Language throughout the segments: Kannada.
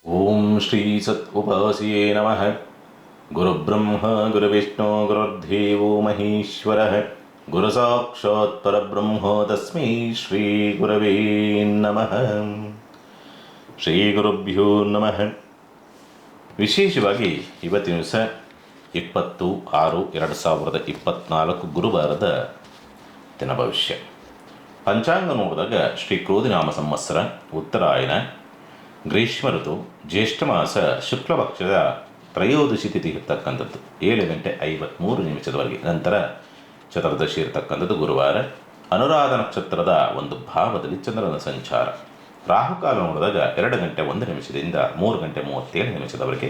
ಓಂ ಶ್ರೀ ಸತ್ ಉಪಾಸಿಯೇ ನಮಃ. ಗುರುಬ್ರಹ್ಮ ಗುರುವಿಷ್ಣು ಗುರುರ್ದೇವೋ ಮಹೇಶ್ವರ ಗುರು ಸಾಕ್ಷಾತ್ ಪರಬ್ರಹ್ಮ ತಸ್ಮೈ ಶ್ರೀ ಗುರವೇ ನಮಃ. ಶ್ರೀ ಗುರುಭ್ಯೋ ನಮಃ. ವಿಶೇಷವಾಗಿ ಇವತ್ತಿನ ದಿವಸ 20/6/2024 ಗುರುವಾರದ ದಿನ ಭವಿಷ್ಯ. ಪಂಚಾಂಗ ನೋಡಿದಾಗ ಶ್ರೀ ಕ್ರೋಧಿನಾಮ ಸಂವತ್ಸರ, ಉತ್ತರಾಯಣ, ಗ್ರೀಷ್ಮ ಋತು, ಜ್ಯೇಷ್ಠ ಮಾಸ, ಶುಕ್ಲ ಪಕ್ಷದ ತ್ರಯೋದಶಿ ತಿಥಿ ಇರ್ತಕ್ಕಂಥದ್ದು 7:53 ನಂತರ ಚತುರ್ದಶಿ ಇರತಕ್ಕಂಥದ್ದು ಗುರುವಾರ. ಅನುರಾಧ ನಕ್ಷತ್ರದ ಒಂದು ಭಾವದಲ್ಲಿ ಚಂದ್ರನ ಸಂಚಾರ. ರಾಹುಕಾಲ ನೋಡಿದಾಗ 2:01 3:37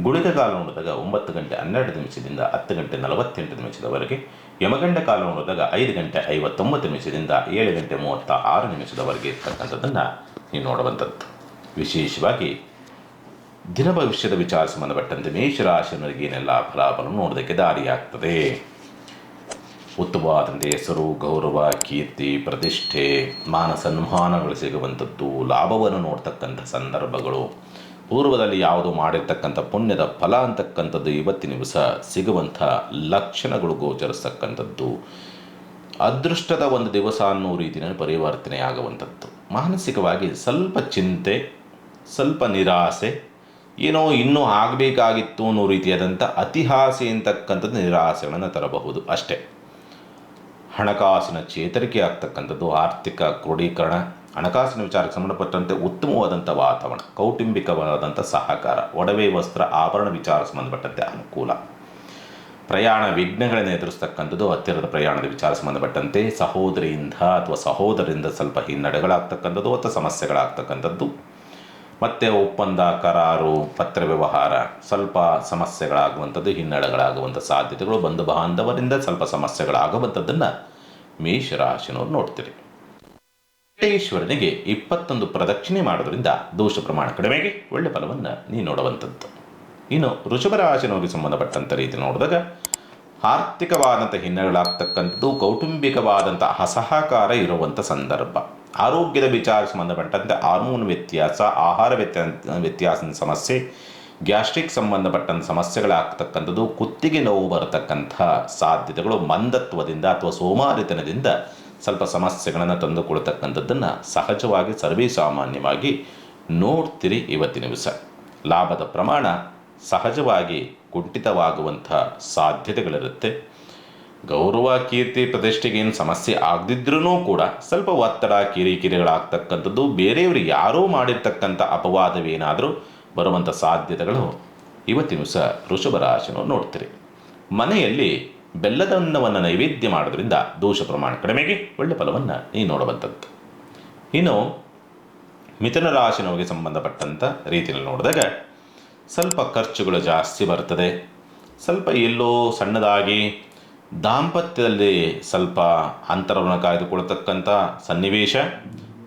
ಗುಳಿಗ ಕಾಲ ನೋಡಿದಾಗ 9:12 10:48 ಯಮಗಂಡ ಕಾಲ ನೋಡಿದಾಗ 5:59 7:36 ಇರ್ತಕ್ಕಂಥದ್ದನ್ನು ನೀವು ನೋಡುವಂಥದ್ದು. ವಿಶೇಷವಾಗಿ ದಿನ ಭವಿಷ್ಯದ ವಿಚಾರ ಸಂಬಂಧಪಟ್ಟಂತೆ ಮೇಷರಾಶಿಯವರಿಗೆ ಏನೆಲ್ಲ ಫಲಾಫಲ ನೋಡೋದಕ್ಕೆ ದಾರಿಯಾಗ್ತದೆ. ಉತ್ತಮವಾದಂಥ ಹೆಸರು, ಗೌರವ, ಕೀರ್ತಿ, ಪ್ರತಿಷ್ಠೆ, ಮಾನ ಸನ್ಮಾನಗಳು ಸಿಗುವಂಥದ್ದು, ಲಾಭವನ್ನು ನೋಡ್ತಕ್ಕಂಥ ಸಂದರ್ಭಗಳು, ಪೂರ್ವದಲ್ಲಿ ಯಾವುದು ಮಾಡಿರ್ತಕ್ಕಂಥ ಪುಣ್ಯದ ಫಲ ಅಂತಕ್ಕಂಥದ್ದು ಇವತ್ತಿನ ದಿವಸ ಸಿಗುವಂಥ ಲಕ್ಷಣಗಳು ಗೋಚರಿಸ್ತಕ್ಕಂಥದ್ದು, ಅದೃಷ್ಟದ ಒಂದು ದಿವಸ ಅನ್ನೋ ರೀತಿಯಲ್ಲಿ ಪರಿವರ್ತನೆ ಆಗುವಂಥದ್ದು. ಮಾನಸಿಕವಾಗಿ ಸ್ವಲ್ಪ ಚಿಂತೆ, ಸ್ವಲ್ಪ ನಿರಾಸೆ, ಏನೋ ಇನ್ನೂ ಆಗಬೇಕಾಗಿತ್ತು ಅನ್ನೋ ರೀತಿಯಾದಂಥ ಅತಿಹಾಸೆ ಅಂತಕ್ಕಂಥದ್ದು ನಿರಾಸೆಗಳನ್ನು ತರಬಹುದು ಅಷ್ಟೇ. ಹಣಕಾಸಿನ ಚೇತರಿಕೆ ಆಗ್ತಕ್ಕಂಥದ್ದು, ಆರ್ಥಿಕ ಕ್ರೋಢೀಕರಣ, ಹಣಕಾಸಿನ ವಿಚಾರಕ್ಕೆ ಸಂಬಂಧಪಟ್ಟಂತೆ ಉತ್ತಮವಾದಂಥ ವಾತಾವರಣ, ಕೌಟುಂಬಿಕವಾದಂಥ ಸಹಕಾರ, ಒಡವೆ ವಸ್ತ್ರ ಆಭರಣ ವಿಚಾರ ಸಂಬಂಧಪಟ್ಟಂತೆ ಅನುಕೂಲ. ಪ್ರಯಾಣ ವಿಘ್ನಗಳನ್ನು ಎದುರಿಸ್ತಕ್ಕಂಥದ್ದು, ಹತ್ತಿರದ ಪ್ರಯಾಣದ ವಿಚಾರ ಸಂಬಂಧಪಟ್ಟಂತೆ ಸಹೋದರಿಯಿಂದ ಅಥವಾ ಸಹೋದರರಿಂದ ಸ್ವಲ್ಪ ಹಿನ್ನಡೆಗಳಾಗ್ತಕ್ಕಂಥದ್ದು ಅಥವಾ ಸಮಸ್ಯೆಗಳಾಗ್ತಕ್ಕಂಥದ್ದು. ಮತ್ತು ಒಪ್ಪಂದ, ಕರಾರು, ಪತ್ರ ವ್ಯವಹಾರ ಸ್ವಲ್ಪ ಸಮಸ್ಯೆಗಳಾಗುವಂಥದ್ದು, ಹಿನ್ನಡೆಗಳಾಗುವಂಥ ಸಾಧ್ಯತೆಗಳು, ಬಂಧು ಬಾಂಧವರಿಂದ ಸ್ವಲ್ಪ ಸಮಸ್ಯೆಗಳಾಗುವಂಥದ್ದನ್ನು ಮೇಷರಾಶಿನವ್ರು ನೋಡ್ತೀರಿ. ವೆಂಕಟೇಶ್ವರನಿಗೆ 21 ಪ್ರದಕ್ಷಿಣೆ ಮಾಡೋದ್ರಿಂದ ದೋಷ ಪ್ರಮಾಣ ಕಡಿಮೆಗೆ ಒಳ್ಳೆ ಫಲವನ್ನು ನೀವು ನೋಡುವಂಥದ್ದು. ಇನ್ನು ವೃಷಭ ರಾಶಿನವರಿಗೆ ಸಂಬಂಧಪಟ್ಟಂಥ ರೀತಿ ನೋಡಿದಾಗ ಆರ್ಥಿಕವಾದಂಥ ಹಿನ್ನಡೆಗಳಾಗ್ತಕ್ಕಂಥದ್ದು, ಕೌಟುಂಬಿಕವಾದಂಥ ಅಸಹಕಾರ ಇರುವಂಥ ಸಂದರ್ಭ, ಆರೋಗ್ಯದ ವಿಚಾರ ಸಂಬಂಧಪಟ್ಟಂತೆ ಹಾರ್ಮೋನ್ ವ್ಯತ್ಯಾಸ, ಆಹಾರ ವ್ಯತ್ಯಾಸದ ಸಮಸ್ಯೆ, ಗ್ಯಾಸ್ಟ್ರಿಕ್ ಸಂಬಂಧಪಟ್ಟಂಥ ಸಮಸ್ಯೆಗಳಾಗ್ತಕ್ಕಂಥದ್ದು, ಕುತ್ತಿಗೆ ನೋವು ಬರತಕ್ಕಂಥ ಸಾಧ್ಯತೆಗಳು, ಮಂದತ್ವದಿಂದ ಅಥವಾ ಸೋಮಾರಿತನದಿಂದ ಸ್ವಲ್ಪ ಸಮಸ್ಯೆಗಳನ್ನು ತಂದುಕೊಳ್ತಕ್ಕಂಥದ್ದನ್ನು ಸಹಜವಾಗಿ ಸರ್ವೇ ಸಾಮಾನ್ಯವಾಗಿ ನೋಡ್ತೀರಿ ಇವತ್ತಿನ ದಿವಸ. ಲಾಭದ ಪ್ರಮಾಣ ಸಹಜವಾಗಿ ಕುಂಠಿತವಾಗುವಂಥ ಸಾಧ್ಯತೆಗಳಿರುತ್ತೆ. ಗೌರವ, ಕೀರ್ತಿ, ಪ್ರತಿಷ್ಠೆಗೆ ಏನು ಸಮಸ್ಯೆ ಆಗದಿದ್ರೂ ಕೂಡ ಸ್ವಲ್ಪ ಒತ್ತಡ, ಕಿರಿಕಿರಿಗಳಾಗ್ತಕ್ಕಂಥದ್ದು, ಬೇರೆಯವರು ಯಾರೋ ಮಾಡಿರ್ತಕ್ಕಂಥ ಅಪವಾದವೇನಾದರೂ ಬರುವಂಥ ಸಾಧ್ಯತೆಗಳು ಇವತ್ತಿನ ದಿವಸ ವೃಷಭ ರಾಶಿನವರು ನೋಡ್ತೀರಿ. ಮನೆಯಲ್ಲಿ ಬೆಲ್ಲದ ಅನ್ನವನ್ನು ನೈವೇದ್ಯ ಮಾಡೋದ್ರಿಂದ ದೋಷ ಪ್ರಮಾಣ ಕಡಿಮೆಗೆ ಒಳ್ಳೆ ಫಲವನ್ನು ನೀವು ನೋಡುವಂಥದ್ದು. ಇನ್ನು ಮಿಥುನ ರಾಶಿನವರಿಗೆ ಸಂಬಂಧಪಟ್ಟಂಥ ರೀತಿಯಲ್ಲಿ ನೋಡಿದಾಗ ಸ್ವಲ್ಪ ಖರ್ಚುಗಳು ಜಾಸ್ತಿ ಬರ್ತದೆ. ಸ್ವಲ್ಪ ಎಲ್ಲೋ ಸಣ್ಣದಾಗಿ ದಾಂಪತ್ಯದಲ್ಲಿ ಸ್ವಲ್ಪ ಅಂತರವನ್ನು ಕಾಯ್ದುಕೊಳ್ತಕ್ಕಂಥ ಸನ್ನಿವೇಶ,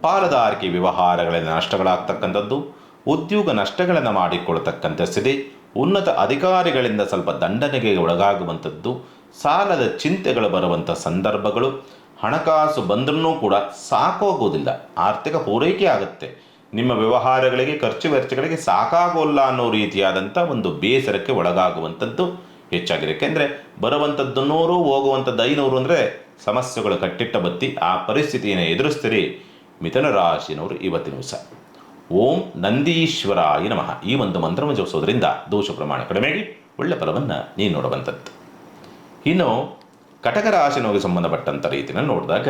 ಪಾಲುದಾರಿಕೆ ವ್ಯವಹಾರಗಳಲ್ಲಿ ನಷ್ಟಗಳಾಗ್ತಕ್ಕಂಥದ್ದು, ಉದ್ಯೋಗ ನಷ್ಟಗಳನ್ನು ಮಾಡಿಕೊಳ್ತಕ್ಕಂಥ ಸ್ಥಿತಿ, ಉನ್ನತ ಅಧಿಕಾರಿಗಳಿಂದ ಸ್ವಲ್ಪ ದಂಡನೆಗೆ ಒಳಗಾಗುವಂಥದ್ದು, ಸಾಲದ ಚಿಂತೆಗಳು ಬರುವಂಥ ಸಂದರ್ಭಗಳು, ಹಣಕಾಸು ಬಂದ್ರೂ ಕೂಡ ಸಾಕೋಗೋದಿಲ್ಲ, ಆರ್ಥಿಕ ಪೂರೈಕೆ ಆಗುತ್ತೆ, ನಿಮ್ಮ ವ್ಯವಹಾರಗಳಿಗೆ ಖರ್ಚು ವೆಚ್ಚಗಳಿಗೆ ಸಾಕಾಗೋಲ್ಲ ಅನ್ನೋ ರೀತಿಯಾದಂಥ ಒಂದು ಬೇಸರಕ್ಕೆ ಒಳಗಾಗುವಂಥದ್ದು ಹೆಚ್ಚಾಗಿದೆ. ಯಾಕೆಂದರೆ ಬರುವಂಥದ್ದು 100, ಹೋಗುವಂಥದ್ದು 500 ಅಂದರೆ ಸಮಸ್ಯೆಗಳು ಕಟ್ಟಿಟ್ಟ ಬತ್ತಿ. ಆ ಪರಿಸ್ಥಿತಿಯನ್ನು ಎದುರಿಸ್ತೀರಿ ಮಿಥುನ ರಾಶಿನವರು ಇವತ್ತಿನ ದಿವಸ. ಓಂ ನಂದೀಶ್ವರಾಯ ನಮಃ ಈ ಒಂದು ಮಂತ್ರವನ್ನು ಜಪಿಸೋದ್ರಿಂದ ದೋಷ ಪ್ರಮಾಣ ಕಡಿಮೆಗೆ ಒಳ್ಳೆ ಫಲವನ್ನು ನೀವು ನೋಡುವಂಥದ್ದು. ಇನ್ನು ಕಟಕ ರಾಶಿನವರಿಗೆ ಸಂಬಂಧಪಟ್ಟಂಥ ರೀತಿಯಲ್ಲಿ ನೋಡಿದಾಗ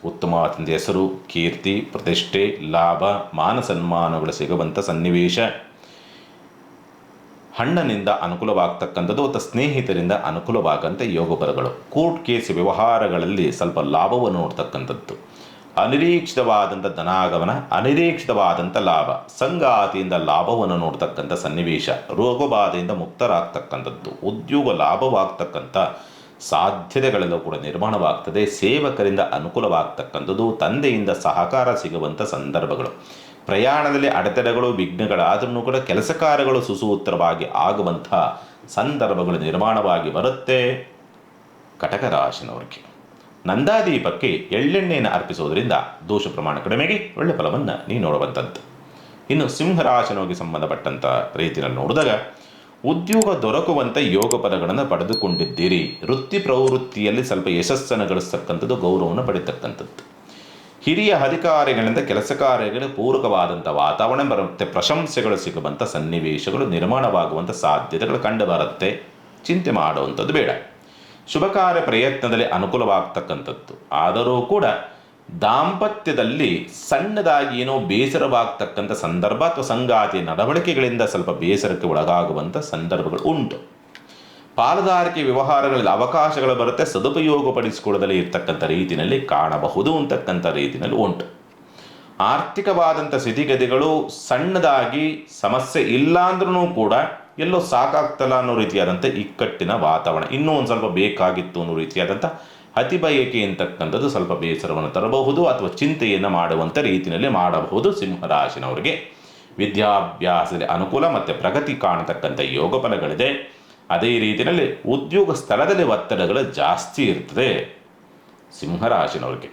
ಉತ್ತಮವಾದ ಹೆಸರು, ಕೀರ್ತಿ, ಪ್ರತಿಷ್ಠೆ, ಲಾಭ, ಮಾನ ಸನ್ಮಾನಗಳು ಸಿಗುವಂಥ ಸನ್ನಿವೇಶ, ಹಣ್ಣನಿಂದ ಅನುಕೂಲವಾಗ್ತಕ್ಕಂಥದ್ದು ಅಥವಾ ಸ್ನೇಹಿತರಿಂದ ಅನುಕೂಲವಾಗಂಥ ಯೋಗ ಬರಗಳು, ಕೋರ್ಟ್ ಕೇಸ್ ವ್ಯವಹಾರಗಳಲ್ಲಿ ಸ್ವಲ್ಪ ಲಾಭವನ್ನು ನೋಡ್ತಕ್ಕಂಥದ್ದು, ಅನಿರೀಕ್ಷಿತವಾದಂಥ ಧನಾಗಮನ, ಅನಿರೀಕ್ಷಿತವಾದಂಥ ಲಾಭ, ಸಂಗಾತಿಯಿಂದ ಲಾಭವನ್ನು ನೋಡ್ತಕ್ಕಂಥ ಸನ್ನಿವೇಶ, ರೋಗಬಾಧೆಯಿಂದ ಮುಕ್ತರಾಗ್ತಕ್ಕಂಥದ್ದು, ಉದ್ಯೋಗ ಲಾಭವಾಗ್ತಕ್ಕಂಥ ಸಾಧ್ಯತೆಗಳೆಲ್ಲವೂ ಕೂಡ ನಿರ್ಮಾಣವಾಗ್ತದೆ. ಸೇವಕರಿಂದ ಅನುಕೂಲವಾಗ್ತಕ್ಕಂಥದ್ದು, ತಂದೆಯಿಂದ ಸಹಕಾರ ಸಿಗುವಂಥ ಸಂದರ್ಭಗಳು, ಪ್ರಯಾಣದಲ್ಲಿ ಅಡೆತಡೆಗಳು, ವಿಘ್ನಗಳಾದ್ರೂ ಕೂಡ ಕೆಲಸ ಕಾರ್ಯಗಳು ಸುಸೂತ್ರವಾಗಿ ಆಗುವಂಥ ಸಂದರ್ಭಗಳು ನಿರ್ಮಾಣವಾಗಿ ಬರುತ್ತೆ ಕಟಕ ರಾಶಿನವರಿಗೆ. ನಂದಾದೀಪಕ್ಕೆ ಎಳ್ಳೆಣ್ಣೆಯನ್ನು ಅರ್ಪಿಸೋದ್ರಿಂದ ದೋಷ ಪ್ರಮಾಣ ಕಡಿಮೆಗೆ ಒಳ್ಳೆ ಫಲವನ್ನು ನೀವು ನೋಡುವಂಥದ್ದು. ಇನ್ನು ಸಿಂಹರಾಶಿನೋಗಿ ಸಂಬಂಧಪಟ್ಟಂಥ ರೀತಿಯಲ್ಲಿ ನೋಡಿದಾಗ ಉದ್ಯೋಗ ದೊರಕುವಂಥ ಯೋಗ ಫಲಗಳನ್ನು ಪಡೆದುಕೊಂಡಿದ್ದೀರಿ. ವೃತ್ತಿ ಪ್ರವೃತ್ತಿಯಲ್ಲಿ ಸ್ವಲ್ಪ ಯಶಸ್ಸನ್ನು ಗಳಿಸ್ತಕ್ಕಂಥದ್ದು, ಗೌರವವನ್ನು ಪಡಿತಕ್ಕಂಥದ್ದು. ಹಿರಿಯ ಅಧಿಕಾರಿಗಳಿಂದ ಕೆಲಸ ಕಾರ್ಯಗಳಿಗೆ ಪೂರಕವಾದಂಥ ವಾತಾವರಣ ಬರುತ್ತೆ, ಪ್ರಶಂಸೆಗಳು ಸಿಗುವಂಥ ಸನ್ನಿವೇಶಗಳು ನಿರ್ಮಾಣವಾಗುವಂಥ ಸಾಧ್ಯತೆಗಳು ಕಂಡು ಬರುತ್ತೆ. ಚಿಂತೆ ಮಾಡುವಂಥದ್ದು ಬೇಡ. ಶುಭ ಕಾರ್ಯ ಪ್ರಯತ್ನದಲ್ಲಿ ಅನುಕೂಲವಾಗ್ತಕ್ಕಂಥದ್ದು. ಆದರೂ ಕೂಡ ದಾಂಪತ್ಯದಲ್ಲಿ ಸಣ್ಣದಾಗಿ ಏನೋ ಬೇಸರವಾಗ್ತಕ್ಕಂಥ ಸಂದರ್ಭ ಅಥವಾ ಸಂಗಾತಿಯ ನಡವಳಿಕೆಗಳಿಂದ ಸ್ವಲ್ಪ ಬೇಸರಕ್ಕೆ ಒಳಗಾಗುವಂಥ ಸಂದರ್ಭಗಳು ಉಂಟು. ಪಾಲುದಾರಿಕೆ ವ್ಯವಹಾರಗಳಲ್ಲಿ ಅವಕಾಶಗಳು ಬರುತ್ತೆ, ಸದುಪಯೋಗಪಡಿಸಿಕೊಳ್ಳದಲ್ಲಿ ಇರ್ತಕ್ಕಂಥ ರೀತಿಯಲ್ಲಿ ಕಾಣಬಹುದು ಅಂತಕ್ಕಂಥ ರೀತಿಯಲ್ಲಿ ಉಂಟು. ಆರ್ಥಿಕವಾದಂಥ ಸ್ಥಿತಿಗತಿಗಳು ಸಣ್ಣದಾಗಿ ಸಮಸ್ಯೆ ಇಲ್ಲ ಅಂದ್ರೂ ಕೂಡ ಎಲ್ಲೋ ಸಾಕಾಗ್ತಲ್ಲ ಅನ್ನೋ ರೀತಿಯಾದಂಥ ಇಕ್ಕಟ್ಟಿನ ವಾತಾವರಣ, ಇನ್ನೂ ಒಂದು ಸ್ವಲ್ಪ ಬೇಕಾಗಿತ್ತು ಅನ್ನೋ ರೀತಿಯಾದಂಥ ಅತಿ ಬಯಕೆ ಅಂತಕ್ಕಂಥದ್ದು ಸ್ವಲ್ಪ ಬೇಸರವನ್ನು ತರಬಹುದು ಅಥವಾ ಚಿಂತೆಯನ್ನು ಮಾಡುವಂಥ ರೀತಿಯಲ್ಲಿ ಮಾಡಬಹುದು. ಸಿಂಹರಾಶಿನವರಿಗೆ ವಿದ್ಯಾಭ್ಯಾಸದಲ್ಲಿ ಅನುಕೂಲ ಮತ್ತು ಪ್ರಗತಿ ಕಾಣತಕ್ಕಂಥ ಯೋಗ ಫಲಗಳಿದೆ. ಅದೇ ರೀತಿಯಲ್ಲಿ ಉದ್ಯೋಗ ಸ್ಥಳದಲ್ಲಿ ಒತ್ತಡಗಳು ಜಾಸ್ತಿ ಇರ್ತದೆ ಸಿಂಹರಾಶಿನವರಿಗೆ.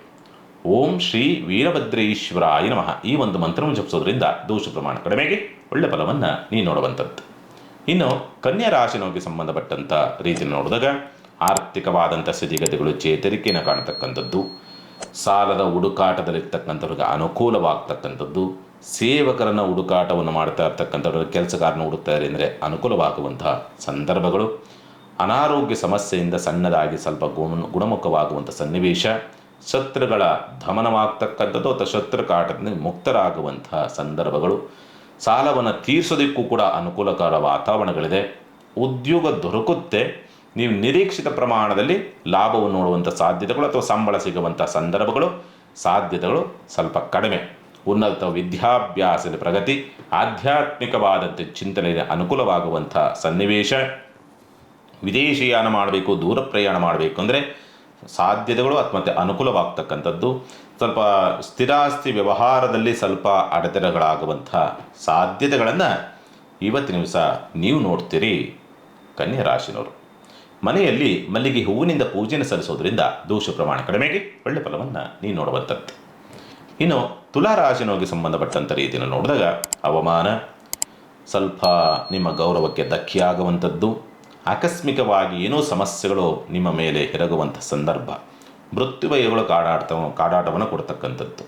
ಓಂ ಶ್ರೀ ವೀರಭದ್ರೇಶ್ವರಾಯ ನಮಃ ಈ ಒಂದು ಮಂತ್ರವನ್ನು ಜಪಿಸೋದ್ರಿಂದ ದೋಷ ಪ್ರಮಾಣ ಕಡಿಮೆಗೆ ಒಳ್ಳೆ ಫಲವನ್ನು ನೀವು ನೋಡುವಂಥದ್ದು. ಇನ್ನು ಕನ್ಯಾ ರಾಶಿನವರಿಗೆ ಸಂಬಂಧಪಟ್ಟಂಥ ರೀತಿಯಲ್ಲಿ ನೋಡಿದಾಗ ಆರ್ಥಿಕವಾದಂಥ ಸ್ಥಿತಿಗತಿಗಳು ಚೇತರಿಕೆಯನ್ನು ಕಾಣತಕ್ಕಂಥದ್ದು, ಸಾಲದ ಹುಡುಕಾಟದಲ್ಲಿರ್ತಕ್ಕಂಥವ್ರಿಗೆ ಅನುಕೂಲವಾಗ್ತಕ್ಕಂಥದ್ದು, ಸೇವಕರನ್ನು ಹುಡುಕಾಟವನ್ನು ಮಾಡ್ತಾ ಇರ್ತಕ್ಕಂಥವ್ರಿಗೆ ಕೆಲಸಗಾರನ ಹುಡುಕ್ತಾರೆ ಅಂದರೆ ಅನುಕೂಲವಾಗುವಂತಹ ಸಂದರ್ಭಗಳು, ಅನಾರೋಗ್ಯ ಸಮಸ್ಯೆಯಿಂದ ಸಣ್ಣದಾಗಿ ಸ್ವಲ್ಪ ಗುಣಮುಖವಾಗುವಂಥ ಸನ್ನಿವೇಶ, ಶತ್ರುಗಳ ದಮನವಾಗ್ತಕ್ಕಂಥದ್ದು ಅಥವಾ ಶತ್ರು ಕಾಟದಿಂದ ಮುಕ್ತರಾಗುವಂತಹ ಸಂದರ್ಭಗಳು, ಸಾಲವನ್ನು ತೀರಿಸೋದಕ್ಕೂ ಕೂಡ ಅನುಕೂಲಕರ ವಾತಾವರಣಗಳಿದೆ. ಉದ್ಯೋಗ ದೊರಕುತ್ತೆ, ನೀವು ನಿರೀಕ್ಷಿತ ಪ್ರಮಾಣದಲ್ಲಿ ಲಾಭವನ್ನು ನೋಡುವಂಥ ಸಾಧ್ಯತೆಗಳು ಅಥವಾ ಸಂಬಳ ಸಿಗುವಂಥ ಸಾಧ್ಯತೆಗಳು ಸ್ವಲ್ಪ ಕಡಿಮೆ. ಉನ್ನತ ವಿದ್ಯಾಭ್ಯಾಸದ ಪ್ರಗತಿ, ಆಧ್ಯಾತ್ಮಿಕವಾದಂಥ ಚಿಂತನೆಗೆ ಅನುಕೂಲವಾಗುವಂಥ ಸನ್ನಿವೇಶ, ವಿದೇಶಿಯಾನ ಮಾಡಬೇಕು, ದೂರ ಪ್ರಯಾಣ ಮಾಡಬೇಕು ಅಂದರೆ ಸಾಧ್ಯತೆಗಳು ಮತ್ತು ಅನುಕೂಲವಾಗ್ತಕ್ಕಂಥದ್ದು. ಸ್ವಲ್ಪ ಸ್ಥಿರಾಸ್ತಿ ವ್ಯವಹಾರದಲ್ಲಿ ಸ್ವಲ್ಪ ಅಡೆತಡೆಗಳಾಗುವಂಥ ಸಾಧ್ಯತೆಗಳನ್ನು ಇವತ್ತಿನ ದಿವಸ ನೀವು ನೋಡ್ತೀರಿ ಕನ್ಯಾ ರಾಶಿನವರು. ಮನೆಯಲ್ಲಿ ಮಲ್ಲಿಗೆ ಹೂವಿನಿಂದ ಪೂಜೆಯನ್ನು ಸಲ್ಲಿಸೋದ್ರಿಂದ ದೋಷ ಪ್ರಮಾಣ ಕಡಿಮೆಗೆ ಒಳ್ಳೆ ಫಲವನ್ನು ನೀವು ನೋಡುವಂಥದ್ದು. ಇನ್ನು ತುಲಾರಾಶಿನವರಿಗೆ ಸಂಬಂಧಪಟ್ಟಂಥ ರೀತಿಯನ್ನು ನೋಡಿದಾಗ ಅವಮಾನ, ಸ್ವಲ್ಪ ನಿಮ್ಮ ಗೌರವಕ್ಕೆ ಧಕ್ಕೆಯಾಗುವಂಥದ್ದು, ಆಕಸ್ಮಿಕವಾಗಿ ಏನೋ ಸಮಸ್ಯೆಗಳು ನಿಮ್ಮ ಮೇಲೆ ಎರಗುವಂಥ ಸಂದರ್ಭ, ಮೃತ್ಯುಭಯಗಳು ಕಾಡಾಟವನ್ನು ಕೊಡ್ತಕ್ಕಂಥದ್ದು,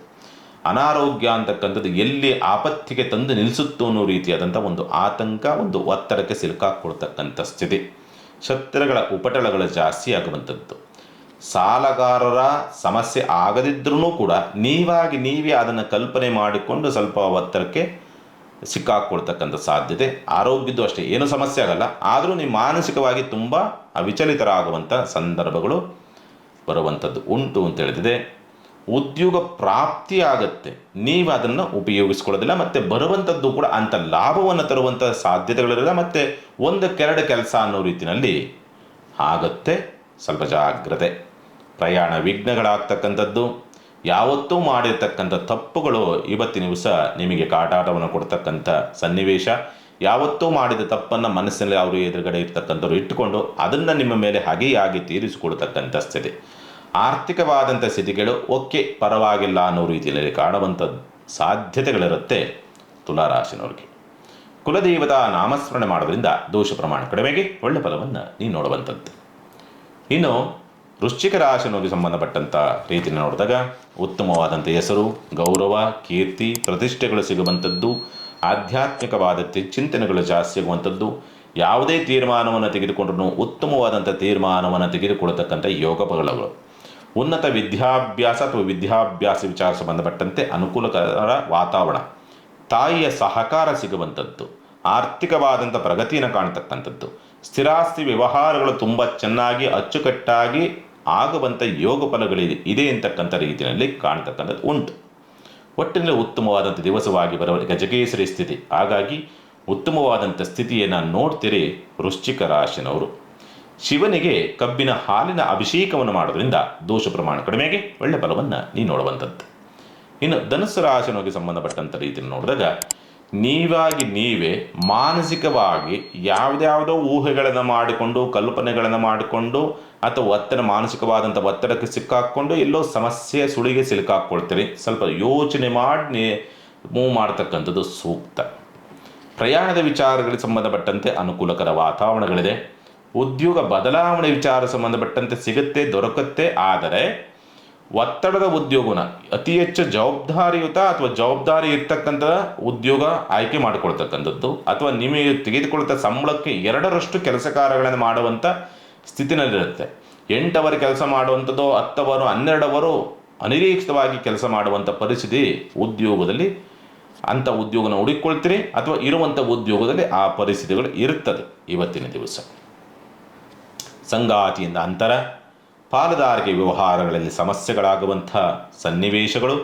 ಅನಾರೋಗ್ಯ ಅಂತಕ್ಕಂಥದ್ದು ಎಲ್ಲಿ ಆಪತ್ತಿಗೆ ತಂದು ನಿಲ್ಲಿಸುತ್ತೋ ಅನ್ನೋ ರೀತಿಯಾದಂಥ ಒಂದು ಆತಂಕ, ಒಂದು ಒತ್ತಡಕ್ಕೆ ಸಿಲುಕಾಕೊಳ್ತಕ್ಕಂಥ ಸ್ಥಿತಿ, ಶತ್ರುಗಳ ಉಪಟಳಗಳು ಜಾಸ್ತಿ ಆಗುವಂಥದ್ದು, ಸಾಲಗಾರರ ಸಮಸ್ಯೆ ಆಗದಿದ್ರೂ ಕೂಡ ನೀವೇ ಅದನ್ನು ಕಲ್ಪನೆ ಮಾಡಿಕೊಂಡು ಸ್ವಲ್ಪ ಒತ್ತಡಕ್ಕೆ ಸಿಕ್ಕಾಕೊಳ್ತಕ್ಕಂಥ ಸಾಧ್ಯತೆ. ಆರೋಗ್ಯದ್ದು ಅಷ್ಟೇ, ಏನೂ ಸಮಸ್ಯೆ ಆಗಲ್ಲ, ಆದರೂ ನೀವು ಮಾನಸಿಕವಾಗಿ ತುಂಬ ವಿಚಲಿತರಾಗುವಂಥ ಸಂದರ್ಭಗಳು ಬರುವಂಥದ್ದು ಉಂಟು ಅಂತ ಹೇಳಿದಿದೆ. ಉದ್ಯೋಗ ಪ್ರಾಪ್ತಿ ಆಗುತ್ತೆ, ನೀವು ಅದನ್ನು ಉಪಯೋಗಿಸ್ಕೊಳ್ಳೋದಿಲ್ಲ, ಮತ್ತು ಬರುವಂಥದ್ದು ಕೂಡ ಅಂಥ ಲಾಭವನ್ನು ತರುವಂಥ ಸಾಧ್ಯತೆಗಳಿರಲ್ಲ, ಮತ್ತು ಒಂದಕ್ಕೆರಡು ಕೆಲಸ ಅನ್ನೋ ರೀತಿಯಲ್ಲಿ ಆಗುತ್ತೆ. ಸ್ವಲ್ಪ ಜಾಗ್ರತೆ. ಪ್ರಯಾಣ ವಿಘ್ನಗಳಾಗ್ತಕ್ಕಂಥದ್ದು, ಯಾವತ್ತೂ ಮಾಡಿರ್ತಕ್ಕಂಥ ತಪ್ಪುಗಳು ಇವತ್ತಿನ ದಿವಸ ನಿಮಗೆ ಕಾಟಾಟವನ್ನು ಕೊಡ್ತಕ್ಕಂಥ ಸನ್ನಿವೇಶ, ಯಾವತ್ತೂ ಮಾಡಿದ ತಪ್ಪನ್ನು ಮನಸ್ಸಿನಲ್ಲಿ ಅವರು ಎದುರುಗಡೆ ಇರ್ತಕ್ಕಂಥವ್ರು ಇಟ್ಟುಕೊಂಡು ಅದನ್ನು ನಿಮ್ಮ ಮೇಲೆ ಹಾಗೆಯಾಗಿ ತೀರಿಸಿಕೊಡ್ತಕ್ಕಂಥ ಸ್ಥಿತಿ. ಆರ್ಥಿಕವಾದಂಥ ಸ್ಥಿತಿಗಳು ಓಕೆ ಪರವಾಗಿಲ್ಲ ಅನ್ನೋ ರೀತಿಯಲ್ಲಿ ಕಾಣುವಂಥ ಸಾಧ್ಯತೆಗಳಿರುತ್ತೆ ತುಲಾರಾಶಿನವ್ರಿಗೆ. ಕುಲದೇವತಾ ನಾಮಸ್ಮರಣೆ ಮಾಡೋದ್ರಿಂದ ದೋಷ ಪ್ರಮಾಣ ಕಡಿಮೆಗೆ ಒಳ್ಳೆ ಫಲವನ್ನು ನೀವು ನೋಡುವಂಥದ್ದು. ಇನ್ನು ವೃಶ್ಚಿಕ ರಾಶಿನವರಿಗೆ ಸಂಬಂಧಪಟ್ಟಂಥ ರೀತಿಯನ್ನು ನೋಡಿದಾಗ ಉತ್ತಮವಾದಂಥ ಹೆಸರು, ಗೌರವ, ಕೀರ್ತಿ, ಪ್ರತಿಷ್ಠೆಗಳು ಸಿಗುವಂಥದ್ದು, ಆಧ್ಯಾತ್ಮಿಕವಾದ ಚಿಂತನೆಗಳು ಜಾಸ್ತಿ ಆಗುವಂಥದ್ದು, ಯಾವುದೇ ತೀರ್ಮಾನವನ್ನು ತೆಗೆದುಕೊಂಡ್ರೂ ಉತ್ತಮವಾದಂಥ ತೀರ್ಮಾನವನ್ನು ತೆಗೆದುಕೊಳ್ಳತಕ್ಕಂಥ ಯೋಗಗಳು, ಉನ್ನತ ವಿದ್ಯಾಭ್ಯಾಸ ಅಥವಾ ವಿದ್ಯಾಭ್ಯಾಸ ವಿಚಾರ ಸಂಬಂಧಪಟ್ಟಂತೆ ಅನುಕೂಲಕರ ವಾತಾವರಣ, ತಾಯಿಯ ಸಹಕಾರ ಸಿಗುವಂಥದ್ದು, ಆರ್ಥಿಕವಾದಂಥ ಪ್ರಗತಿಯನ್ನು ಕಾಣತಕ್ಕಂಥದ್ದು, ಸ್ಥಿರಾಸ್ತಿ ವ್ಯವಹಾರಗಳು ತುಂಬ ಚೆನ್ನಾಗಿ ಅಚ್ಚುಕಟ್ಟಾಗಿ ಆಗುವಂಥ ಯೋಗ ಫಲಗಳಿದೆ ಅಂತಕ್ಕಂಥ ರೀತಿಯಲ್ಲಿ ಕಾಣತಕ್ಕಂಥದ್ದು ಉಂಟು. ಒಟ್ಟಿನಲ್ಲಿ ಉತ್ತಮವಾದಂಥ ದಿವಸವಾಗಿ ಬರುವ ಗಜಕೇಸರಿ ಸ್ಥಿತಿ, ಹಾಗಾಗಿ ಉತ್ತಮವಾದಂಥ ಸ್ಥಿತಿಯನ್ನು ನೋಡ್ತೀರಿ ವೃಶ್ಚಿಕ ರಾಶಿನವರು. ಶಿವನಿಗೆ ಕಬ್ಬಿನ ಹಾಲಿನ ಅಭಿಷೇಕವನ್ನು ಮಾಡೋದ್ರಿಂದ ದೋಷ ಪ್ರಮಾಣ ಕಡಿಮೆಗೆ ಒಳ್ಳೆ ಫಲವನ್ನು ನೀವು ನೋಡುವಂಥದ್ದು. ಇನ್ನು ಧನುಸ್ಸು ರಾಶಿನವರಿಗೆ ಸಂಬಂಧಪಟ್ಟಂಥ ರೀತಿಯನ್ನು ನೋಡಿದಾಗ ನೀವೇ ಮಾನಸಿಕವಾಗಿ ಯಾವುದ್ಯಾವುದೋ ಊಹೆಗಳನ್ನು ಮಾಡಿಕೊಂಡು, ಕಲ್ಪನೆಗಳನ್ನು ಮಾಡಿಕೊಂಡು ಅಥವಾ ಮಾನಸಿಕವಾದಂಥ ಒತ್ತಡಕ್ಕೆ ಸಿಕ್ಕಾಕ್ಕೊಂಡು ಎಲ್ಲೋ ಸಮಸ್ಯೆ ಸುಳಿಗೆ ಸಿಲುಕಾಕ್ಕೊಳ್ತೀರಿ. ಸ್ವಲ್ಪ ಯೋಚನೆ ಮಾಡಿ ಮೂವ್ ಮಾಡ್ತಕ್ಕಂಥದ್ದು ಸೂಕ್ತ. ಪ್ರಯಾಣದ ವಿಚಾರಗಳಿಗೆ ಸಂಬಂಧಪಟ್ಟಂತೆ ಅನುಕೂಲಕರ ವಾತಾವರಣಗಳಿದೆ. ಉದ್ಯೋಗ ಬದಲಾವಣೆ ವಿಚಾರ ಸಂಬಂಧಪಟ್ಟಂತೆ ಸಿಗುತ್ತೆ, ದೊರಕುತ್ತೆ. ಆದರೆ ಒತ್ತಡದ ಉದ್ಯೋಗನ ಅತಿ ಹೆಚ್ಚು ಜವಾಬ್ದಾರಿಯುತ ಅಥವಾ ಜವಾಬ್ದಾರಿ ಇರ್ತಕ್ಕಂಥ ಉದ್ಯೋಗ ಆಯ್ಕೆ ಮಾಡಿಕೊಳ್ತಕ್ಕಂಥದ್ದು, ಅಥವಾ ನಿಮಗೆ ತೆಗೆದುಕೊಳ್ತ ಸಂಬಳಕ್ಕೆ 2ರಷ್ಟು ಕೆಲಸ ಕಾರ್ಯಗಳನ್ನು ಮಾಡುವಂಥ ಸ್ಥಿತಿನಲ್ಲಿರುತ್ತೆ. 8 ಅವರ್ ಕೆಲಸ ಮಾಡುವಂಥದ್ದು, 10 ಅವರು 12 ಅವರು ಅನಿರೀಕ್ಷಿತವಾಗಿ ಕೆಲಸ ಮಾಡುವಂಥ ಪರಿಸ್ಥಿತಿ ಉದ್ಯೋಗದಲ್ಲಿ. ಅಂಥ ಉದ್ಯೋಗನ ಹುಡುಕೊಳ್ತೀರಿ ಅಥವಾ ಇರುವಂಥ ಉದ್ಯೋಗದಲ್ಲಿ ಆ ಪರಿಸ್ಥಿತಿಗಳು ಇರುತ್ತದೆ. ಇವತ್ತಿನ ದಿವಸ ಸಂಗಾತಿಯಿಂದ ಅಂತರ, ಪಾಲುದಾರಿಕೆ ವ್ಯವಹಾರಗಳಲ್ಲಿ ಸಮಸ್ಯೆಗಳಾಗುವಂಥ ಸನ್ನಿವೇಶಗಳು,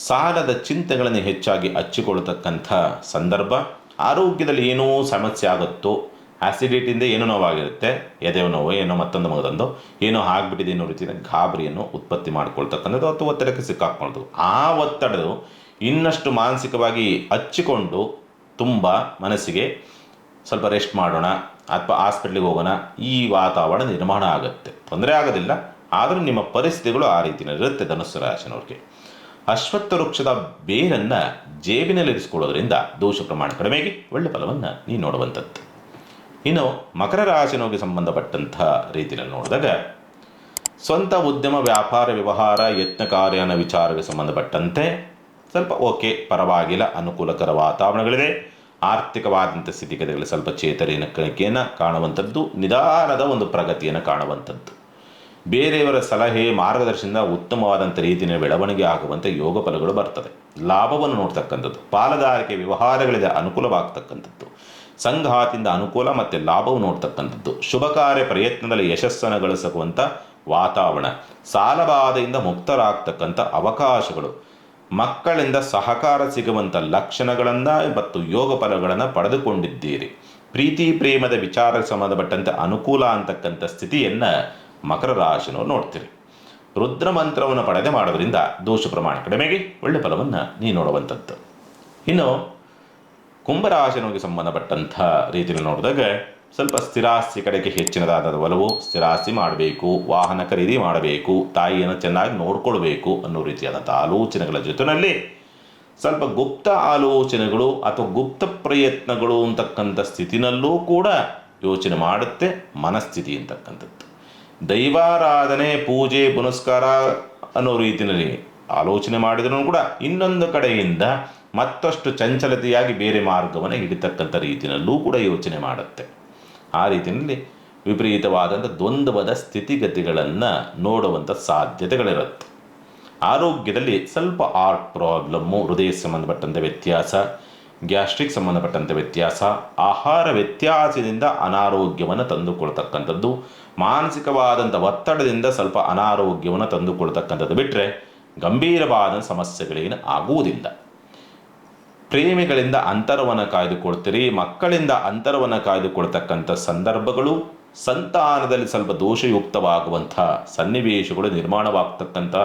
ಸಾಲದ ಚಿಂತೆಗಳನ್ನು ಹೆಚ್ಚಾಗಿ ಹಚ್ಚಿಕೊಳ್ಳತಕ್ಕಂಥ ಸಂದರ್ಭ, ಆರೋಗ್ಯದಲ್ಲಿ ಏನೋ ಸಮಸ್ಯೆ ಆಗುತ್ತೋ, ಆ್ಯಸಿಡಿಟಿಯಿಂದ ಏನೋ ನೋವಾಗಿರುತ್ತೆ, ಎದೆ ನೋವು ಏನೋ ಮತ್ತೊಂದು ಮಗದೊಂದು ಏನೋ ಆಗಿಬಿಟ್ಟಿದೆ ಅನ್ನೋ ರೀತಿಯ ಗಾಬರಿಯನ್ನು ಉತ್ಪತ್ತಿ ಮಾಡಿಕೊಳ್ತಕ್ಕಂಥದ್ದು ಅಥವಾ ಒತ್ತಡಕ್ಕೆ ಸಿಕ್ಕಾಕೊಳ್ಳೋದು. ಆ ಒತ್ತಡವು ಇನ್ನಷ್ಟು ಮಾನಸಿಕವಾಗಿ ಹಚ್ಚಿಕೊಂಡು ತುಂಬ ಮನಸ್ಸಿಗೆ ಸ್ವಲ್ಪ ರೆಸ್ಟ್ ಮಾಡೋಣ ಅಥವಾ ಹಾಸ್ಪಿಟ್ಲಿಗೆ ಹೋಗೋಣ, ಈ ವಾತಾವರಣ ನಿರ್ಮಾಣ ಆಗುತ್ತೆ. ತೊಂದರೆ ಆಗೋದಿಲ್ಲ, ಆದರೂ ನಿಮ್ಮ ಪರಿಸ್ಥಿತಿಗಳು ಆ ರೀತಿಯಲ್ಲಿರುತ್ತೆ. ಧನುಸ್ಸು ರಾಶಿನವ್ರಿಗೆ ಅಶ್ವತ್ಥ ವೃಕ್ಷದ ಬೇರನ್ನು ಜೇಬಿನಲ್ಲಿರಿಸಿಕೊಳ್ಳೋದ್ರಿಂದ ದೋಷ ಪ್ರಮಾಣ ಕಡಿಮೆಗೆ ಒಳ್ಳೆ ಫಲವನ್ನು ನೀವು ನೋಡುವಂಥದ್ದು. ಇನ್ನು ಮಕರ ರಾಶಿನವ್ರಿಗೆ ಸಂಬಂಧಪಟ್ಟಂಥ ರೀತಿಯಲ್ಲಿ ನೋಡಿದಾಗ ಸ್ವಂತ ಉದ್ಯಮ, ವ್ಯಾಪಾರ, ವ್ಯವಹಾರ, ಯತ್ನ ಕಾರ್ಯನ ವಿಚಾರಕ್ಕೆ ಸಂಬಂಧಪಟ್ಟಂತೆ ಸ್ವಲ್ಪ ಓಕೆ, ಪರವಾಗಿಲ್ಲ, ಅನುಕೂಲಕರ ವಾತಾವರಣಗಳಿದೆ. ಆರ್ಥಿಕವಾದಂಥ ಸ್ಥಿತಿಗತಿಗಳಲ್ಲಿ ಸ್ವಲ್ಪ ಚೇತರಿಕೆಯನ್ನು ಕಾಣುವಂಥದ್ದು, ನಿಧಾನದ ಒಂದು ಪ್ರಗತಿಯನ್ನು ಕಾಣುವಂಥದ್ದು. ಬೇರೆಯವರ ಸಲಹೆ ಮಾರ್ಗದರ್ಶನದಿಂದ ಉತ್ತಮವಾದಂಥ ರೀತಿಯ ಬೆಳವಣಿಗೆ ಆಗುವಂಥ ಯೋಗ ಫಲಗಳು ಬರ್ತದೆ. ಲಾಭವನ್ನು ನೋಡ್ತಕ್ಕಂಥದ್ದು, ಪಾಲುದಾರಿಕೆ ವ್ಯವಹಾರಗಳಿಂದ ಅನುಕೂಲವಾಗ್ತಕ್ಕಂಥದ್ದು, ಸಂಘಾತಿಯಿಂದ ಅನುಕೂಲ ಮತ್ತು ಲಾಭವು ನೋಡ್ತಕ್ಕಂಥದ್ದು, ಶುಭ ಕಾರ್ಯ ಪ್ರಯತ್ನದಲ್ಲಿ ಯಶಸ್ಸನ್ನು ಗಳಿಸುವಂಥ ವಾತಾವರಣ, ಸಾಲಬಾಧೆಯಿಂದ ಮುಕ್ತರಾಗ್ತಕ್ಕಂಥ ಅವಕಾಶಗಳು, ಮಕ್ಕಳಿಂದ ಸಹಕಾರ ಸಿಗುವಂಥ ಲಕ್ಷಣಗಳನ್ನು ಮತ್ತು ಯೋಗ ಫಲಗಳನ್ನು ಪಡೆದುಕೊಂಡಿದ್ದೀರಿ. ಪ್ರೀತಿ ಪ್ರೇಮದ ವಿಚಾರಕ್ಕೆ ಸಂಬಂಧಪಟ್ಟಂತೆ ಅನುಕೂಲ ಅಂತಕ್ಕಂಥ ಸ್ಥಿತಿಯನ್ನು ಮಕರ ರಾಶಿನವರು ನೋಡ್ತೀರಿ. ರುದ್ರ ಮಂತ್ರವನ್ನು ಪಡೆದೇ ಮಾಡೋದ್ರಿಂದ ದೋಷ ಪ್ರಮಾಣ ಕಡಿಮೆಗೆ ಒಳ್ಳೆ ಫಲವನ್ನು ನೀವು ನೋಡುವಂಥದ್ದು. ಇನ್ನು ಕುಂಭರಾಶಿನವರಿಗೆ ಸಂಬಂಧಪಟ್ಟಂಥ ರೀತಿಯಲ್ಲಿ ನೋಡಿದಾಗ ಸ್ವಲ್ಪ ಸ್ಥಿರಾಸ್ತಿ ಕಡೆಗೆ ಹೆಚ್ಚಿನದಾದ ಒಲವು, ಸ್ಥಿರಾಸ್ತಿ ಮಾಡಬೇಕು, ವಾಹನ ಖರೀದಿ ಮಾಡಬೇಕು, ತಾಯಿಯನ್ನು ಚೆನ್ನಾಗಿ ನೋಡ್ಕೊಳ್ಬೇಕು ಅನ್ನೋ ರೀತಿಯಾದಂಥ ಆಲೋಚನೆಗಳ ಜೊತೆಯಲ್ಲಿ ಸ್ವಲ್ಪ ಗುಪ್ತ ಆಲೋಚನೆಗಳು ಅಥವಾ ಗುಪ್ತ ಪ್ರಯತ್ನಗಳು ಅಂತಕ್ಕಂಥ ಸ್ಥಿತಿನಲ್ಲೂ ಕೂಡ ಯೋಚನೆ ಮಾಡುತ್ತೆ ಮನಸ್ಥಿತಿ ಅಂತಕ್ಕಂಥದ್ದು. ದೈವಾರಾಧನೆ, ಪೂಜೆ, ಪುನಸ್ಕಾರ ಅನ್ನೋ ರೀತಿಯಲ್ಲಿ ಆಲೋಚನೆ ಮಾಡಿದ್ರೂ ಕೂಡ ಇನ್ನೊಂದು ಕಡೆಯಿಂದ ಮತ್ತಷ್ಟು ಚಂಚಲತೆಯಾಗಿ ಬೇರೆ ಮಾರ್ಗವನ್ನು ಹಿಡಿತಕ್ಕಂಥ ರೀತಿಯಲ್ಲೂ ಕೂಡ ಯೋಚನೆ ಮಾಡುತ್ತೆ. ಆ ರೀತಿಯಲ್ಲಿ ವಿಪರೀತವಾದಂಥ ದ್ವಂದ್ವದ ಸ್ಥಿತಿಗತಿಗಳನ್ನು ನೋಡುವಂಥ ಸಾಧ್ಯತೆಗಳಿರುತ್ತೆ. ಆರೋಗ್ಯದಲ್ಲಿ ಸ್ವಲ್ಪ ಹಾರ್ಟ್ ಪ್ರಾಬ್ಲಮ್ಮು, ಹೃದಯ ಸಂಬಂಧಪಟ್ಟಂಥ ವ್ಯತ್ಯಾಸ, ಗ್ಯಾಸ್ಟ್ರಿಕ್ ಸಂಬಂಧಪಟ್ಟಂಥ ವ್ಯತ್ಯಾಸ, ಆಹಾರ ವ್ಯತ್ಯಾಸದಿಂದ ಅನಾರೋಗ್ಯವನ್ನು ತಂದುಕೊಳ್ತಕ್ಕಂಥದ್ದು, ಮಾನಸಿಕವಾದಂಥ ಒತ್ತಡದಿಂದ ಸ್ವಲ್ಪ ಅನಾರೋಗ್ಯವನ್ನು ತಂದುಕೊಳ್ತಕ್ಕಂಥದ್ದು ಬಿಟ್ಟರೆ ಗಂಭೀರವಾದ ಸಮಸ್ಯೆಗಳೇನು ಆಗುವುದಿಲ್ಲ. ಪ್ರೇಮಿಗಳಿಂದ ಅಂತರವನ್ನು ಕಾಯ್ದುಕೊಳ್ತೀರಿ, ಮಕ್ಕಳಿಂದ ಅಂತರವನ್ನು ಕಾಯ್ದುಕೊಳ್ತಕ್ಕಂಥ ಸಂದರ್ಭಗಳು, ಸಂತಾನದಲ್ಲಿ ಸ್ವಲ್ಪ ದೋಷಯುಕ್ತವಾಗುವಂಥ ಸನ್ನಿವೇಶಗಳು ನಿರ್ಮಾಣವಾಗ್ತಕ್ಕಂಥ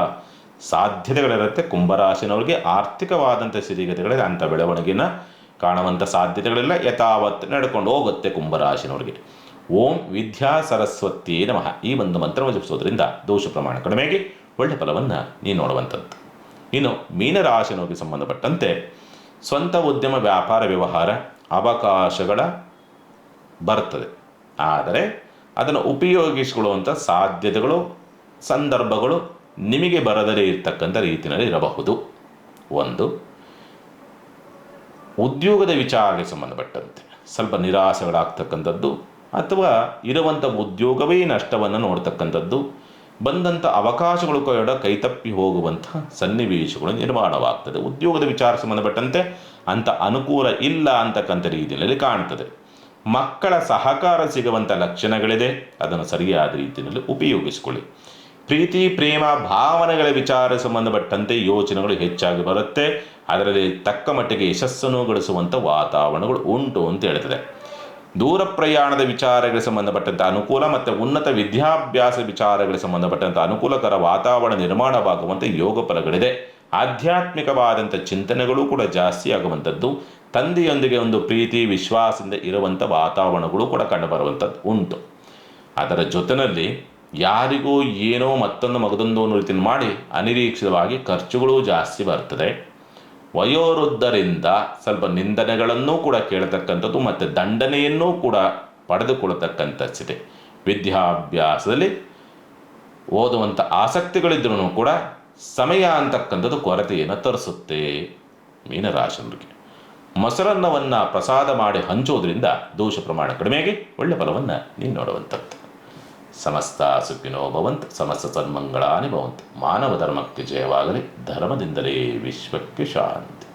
ಸಾಧ್ಯತೆಗಳಿರುತ್ತೆ. ಕುಂಭರಾಶಿನವರಿಗೆ ಆರ್ಥಿಕವಾದಂಥ ಸ್ಥಿತಿಗತಿಗಳಲ್ಲಿ ಅಂಥ ಬೆಳವಣಿಗೆನ ಕಾಣುವಂಥ ಸಾಧ್ಯತೆಗಳಿಲ್ಲ, ಯಥಾವತ್ತು ನಡ್ಕೊಂಡು ಹೋಗುತ್ತೆ ಕುಂಭರಾಶಿನವರಿಗೆ. ಓಂ ವಿದ್ಯಾ ಸರಸ್ವತಿ ನಮಃ ಈ ಒಂದು ಮಂತ್ರವನ್ನು ಜಪಿಸೋದ್ರಿಂದ ದೋಷ ಪ್ರಮಾಣ ಕಡಿಮೆಗೆ ಒಳ್ಳೆ ಫಲವನ್ನು ನೀವು ನೋಡುವಂಥದ್ದು. ಇನ್ನು ಮೀನರಾಶಿನವರಿಗೆ ಸಂಬಂಧಪಟ್ಟಂತೆ ಸ್ವಂತ ಉದ್ಯಮ, ವ್ಯಾಪಾರ, ವ್ಯವಹಾರ ಅವಕಾಶಗಳ ಬರ್ತದೆ. ಆದರೆ ಅದನ್ನು ಉಪಯೋಗಿಸಿಕೊಳ್ಳುವಂಥ ಸಾಧ್ಯತೆಗಳು, ಸಂದರ್ಭಗಳು ನಿಮಗೆ ಬರದೇ ಇರತಕ್ಕಂಥ ರೀತಿಯಲ್ಲಿ ಇರಬಹುದು. ಒಂದು, ಉದ್ಯೋಗದ ವಿಚಾರಕ್ಕೆ ಸಂಬಂಧಪಟ್ಟಂತೆ ಸ್ವಲ್ಪ ನಿರಾಸೆಗಳಾಗ್ತಕ್ಕಂಥದ್ದು ಅಥವಾ ಇರುವಂಥ ಉದ್ಯೋಗವೇ ನಷ್ಟವನ್ನು ನೋಡ್ತಕ್ಕಂಥದ್ದು, ಬಂದಂಥ ಅವಕಾಶಗಳು ಕೂಡ ಕೈತಪ್ಪಿ ಹೋಗುವಂಥ ಸನ್ನಿವೇಶಗಳು ನಿರ್ಮಾಣವಾಗ್ತದೆ. ಉದ್ಯೋಗದ ವಿಚಾರ ಸಂಬಂಧಪಟ್ಟಂತೆ ಅಂಥ ಅನುಕೂಲ ಇಲ್ಲ ಅಂತಕ್ಕಂಥ ರೀತಿಯಲ್ಲಿ ಕಾಣ್ತದೆ. ಮಕ್ಕಳ ಸಹಕಾರ ಸಿಗುವಂಥ ಲಕ್ಷಣಗಳಿದೆ, ಅದನ್ನು ಸರಿಯಾದ ರೀತಿಯಲ್ಲಿ ಉಪಯೋಗಿಸಿಕೊಳ್ಳಿ. ಪ್ರೀತಿ ಪ್ರೇಮ ಭಾವನೆಗಳ ವಿಚಾರ ಸಂಬಂಧಪಟ್ಟಂತೆ ಯೋಚನೆಗಳು ಹೆಚ್ಚಾಗಿ ಬರುತ್ತೆ. ಅದರಲ್ಲಿ ತಕ್ಕ ಮಟ್ಟಿಗೆ ಯಶಸ್ಸನ್ನು ಗಳಿಸುವಂಥ ವಾತಾವರಣಗಳು ಉಂಟು ಅಂತ ಹೇಳ್ತದೆ. ದೂರ ಪ್ರಯಾಣದ ವಿಚಾರಗಳಿಗೆ ಸಂಬಂಧಪಟ್ಟಂಥ ಅನುಕೂಲ ಮತ್ತು ಉನ್ನತ ವಿದ್ಯಾಭ್ಯಾಸ ವಿಚಾರಗಳಿಗೆ ಸಂಬಂಧಪಟ್ಟಂಥ ಅನುಕೂಲಕರ ವಾತಾವರಣ ನಿರ್ಮಾಣವಾಗುವಂಥ ಯೋಗ ಫಲಗಳಿದೆ. ಆಧ್ಯಾತ್ಮಿಕವಾದಂಥ ಚಿಂತನೆಗಳು ಕೂಡ ಜಾಸ್ತಿ ಆಗುವಂಥದ್ದು, ತಂದೆಯೊಂದಿಗೆ ಒಂದು ಪ್ರೀತಿ ವಿಶ್ವಾಸದಿಂದ ಇರುವಂಥ ವಾತಾವರಣಗಳು ಕೂಡ ಕಂಡುಬರುವಂಥದ್ದು ಉಂಟು. ಅದರ ಜೊತೆಯಲ್ಲಿ ಯಾರಿಗೂ ಏನೋ ಮತ್ತೊಂದು ಮಗದೊಂದು ಅನ್ನೋ ರೀತಿಯಲ್ಲಿ ಮಾಡಿ ಅನಿರೀಕ್ಷಿತವಾಗಿ ಖರ್ಚುಗಳು ಜಾಸ್ತಿ ಬರ್ತದೆ. ವಯೋವೃದ್ಧರಿಂದ ಸ್ವಲ್ಪ ನಿಂದನೆಗಳನ್ನೂ ಕೂಡ ಕೇಳತಕ್ಕಂಥದ್ದು ಮತ್ತು ದಂಡನೆಯನ್ನೂ ಕೂಡ ಪಡೆದುಕೊಳ್ಳತಕ್ಕಂಥ ಸ್ಥಿತಿ. ವಿದ್ಯಾಭ್ಯಾಸದಲ್ಲಿ ಓದುವಂಥ ಆಸಕ್ತಿಗಳಿದ್ರೂ ಕೂಡ ಸಮಯ ಅಂತಕ್ಕಂಥದ್ದು ಕೊರತೆಯನ್ನು ತರಿಸುತ್ತೆ. ಮೀನರಾಶಿಯವರಿಗೆ ಮೊಸರನ್ನವನ್ನು ಪ್ರಸಾದ ಮಾಡಿ ಹಂಚೋದ್ರಿಂದ ದೋಷ ಪ್ರಮಾಣ ಕಡಿಮೆಯಾಗಿ ಒಳ್ಳೆ ಫಲವನ್ನು ನೀವು ನೋಡುವಂಥದ್ದು. ಸಮಸ್ತ ಸುಖಿನೋ ಭವಂತು, ಸಮಸ್ತ ಸನ್ಮಂಗಳಾನಿ ಭವಂತು. ಮಾನವ ಧರ್ಮಕ್ಕೆ ಜಯವಾಗಲಿ, ಧರ್ಮದಿಂದಲೇ ವಿಶ್ವಕ್ಕೆ ಶಾಂತಿ.